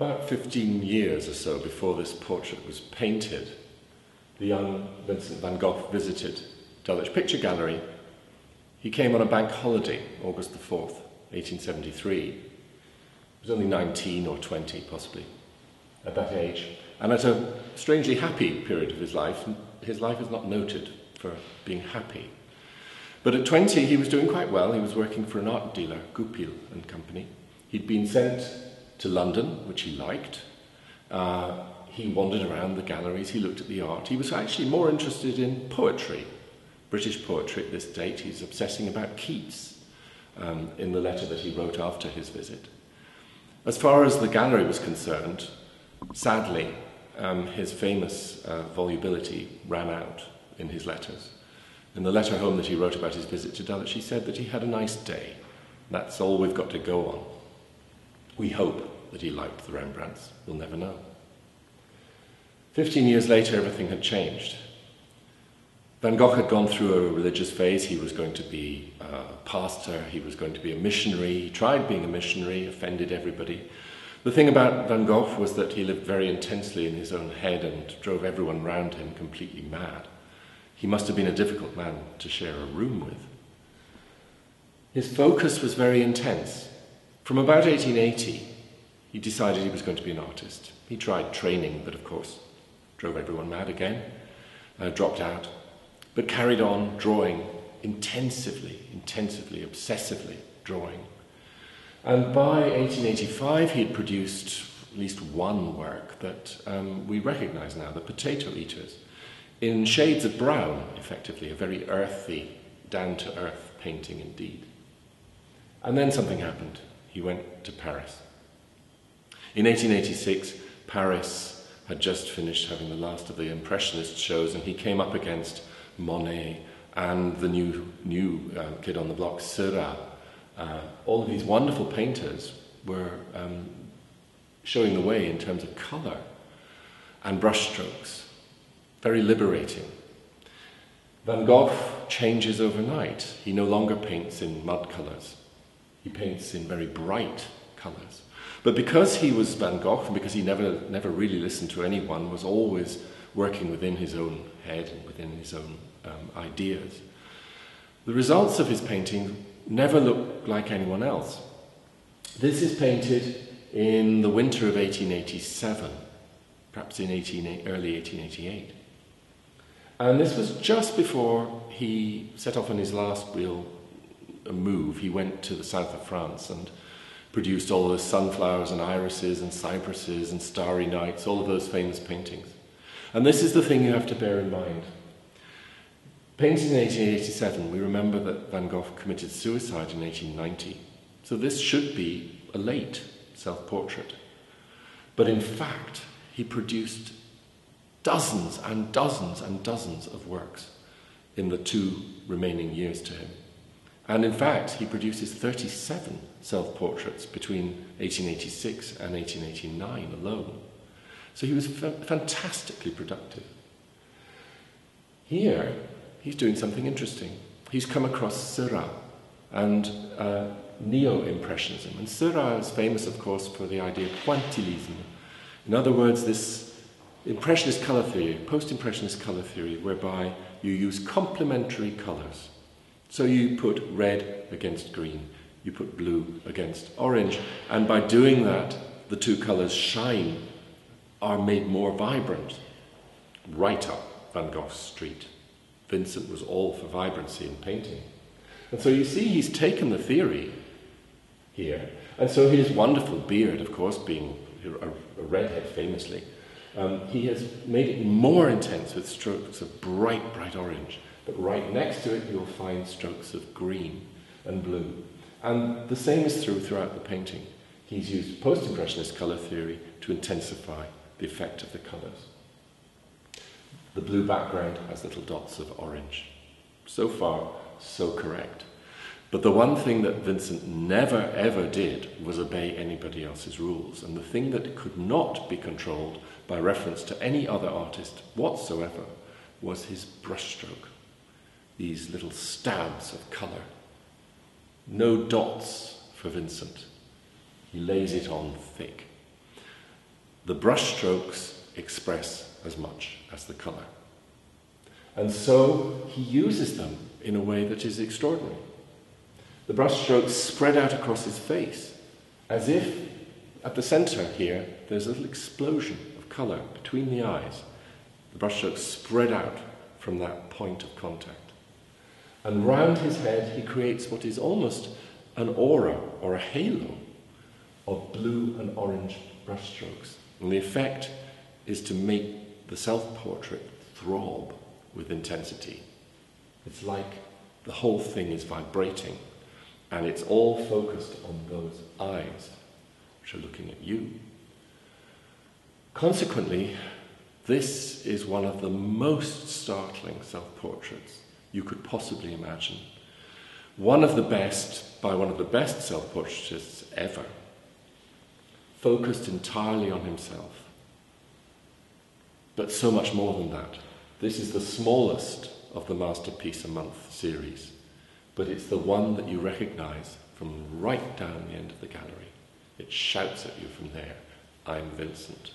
About 15 years or so before this portrait was painted, the young Vincent van Gogh visited Dulwich Picture Gallery. He came on a bank holiday, August the 4th, 1873. He was only 19 or 20, possibly, at that age. And at a strangely happy period of his life is not noted for being happy. But at 20, he was doing quite well. He was working for an art dealer, Gogh and Company. He'd been sent to London, which he liked. He wandered around the galleries, he looked at the art. He was actually more interested in poetry, British poetry at this date. He's obsessing about Keats in the letter that he wrote after his visit. As far as the gallery was concerned, sadly, his famous volubility ran out in his letters. In the letter home that he wrote about his visit to Dulwich, he said that he had a nice day. That's all we've got to go on. We hope that he liked the Rembrandts. We'll never know. 15 years later, everything had changed. Van Gogh had gone through a religious phase. He was going to be a pastor. He was going to be a missionary. He tried being a missionary, offended everybody. The thing about Van Gogh was that he lived very intensely in his own head and drove everyone round him completely mad. He must have been a difficult man to share a room with. His focus was very intense. From about 1880, he decided he was going to be an artist. He tried training, but of course, drove everyone mad again, dropped out, but carried on drawing intensively, obsessively drawing. And by 1885, he had produced at least one work that we recognize now, The Potato Eaters, in shades of brown, effectively, a very earthy, down-to-earth painting indeed. And then something happened. He went to Paris. In 1886, Paris had just finished having the last of the Impressionist shows, and he came up against Monet and the new kid on the block, Seurat. All of these wonderful painters were showing the way in terms of colour and brushstrokes. Very liberating. Van Gogh changes overnight. He no longer paints in mud colours. He paints in very bright colours. But because he was Van Gogh, and because he never really listened to anyone, was always working within his own head and within his own ideas, the results of his painting never looked like anyone else. This is painted in the winter of 1887, perhaps in early 1888. And this was just before he set off on his last real move. He went to the south of France and produced all the sunflowers and irises and cypresses and starry nights, all of those famous paintings. And this is the thing you have to bear in mind. Painted in 1887, we remember that Van Gogh committed suicide in 1890. So this should be a late self-portrait. But in fact, he produced dozens and dozens and dozens of works in the 2 remaining years to him. And in fact, he produces 37 self-portraits between 1886 and 1889 alone. So he was fantastically productive. Here, he's doing something interesting. He's come across Seurat and Neo-Impressionism. And Seurat is famous, of course, for the idea of pointillisme. In other words, this Impressionist colour theory, post-Impressionist colour theory, whereby you use complementary colours. So you put red against green, you put blue against orange, and by doing that, the 2 colours shine, are made more vibrant. Right up Van Gogh's street. Vincent was all for vibrancy in painting. And so you see he's taken the theory here, and so his wonderful beard, of course, being a redhead famously, he has made it more intense with strokes of bright, bright orange. But right next to it, you'll find strokes of green and blue. And the same is throughout the painting. He's used post-impressionist colour theory to intensify the effect of the colours. The blue background has little dots of orange. So far, so correct. But the one thing that Vincent never ever did was obey anybody else's rules. And the thing that could not be controlled by reference to any other artist whatsoever was his brushstroke. These little stabs of colour. No dots for Vincent. He lays it on thick. the brushstrokes express as much as the colour. And so he uses them in a way that is extraordinary. The brushstrokes spread out across his face, as if at the centre here there's a little explosion of colour between the eyes. The brushstrokes spread out from that point of contact. And round his head he creates what is almost an aura or a halo of blue and orange brushstrokes. And the effect is to make the self-portrait throb with intensity. It's like the whole thing is vibrating, and it's all focused on those eyes which are looking at you. Consequently, this is one of the most startling self-portraits you could possibly imagine. One of the best, by one of the best self-portraitists ever, focused entirely on himself. But so much more than that. This is the smallest of the Masterpiece a Month series, but it's the one that you recognise from right down the end of the gallery. It shouts at you from there, I'm Vincent.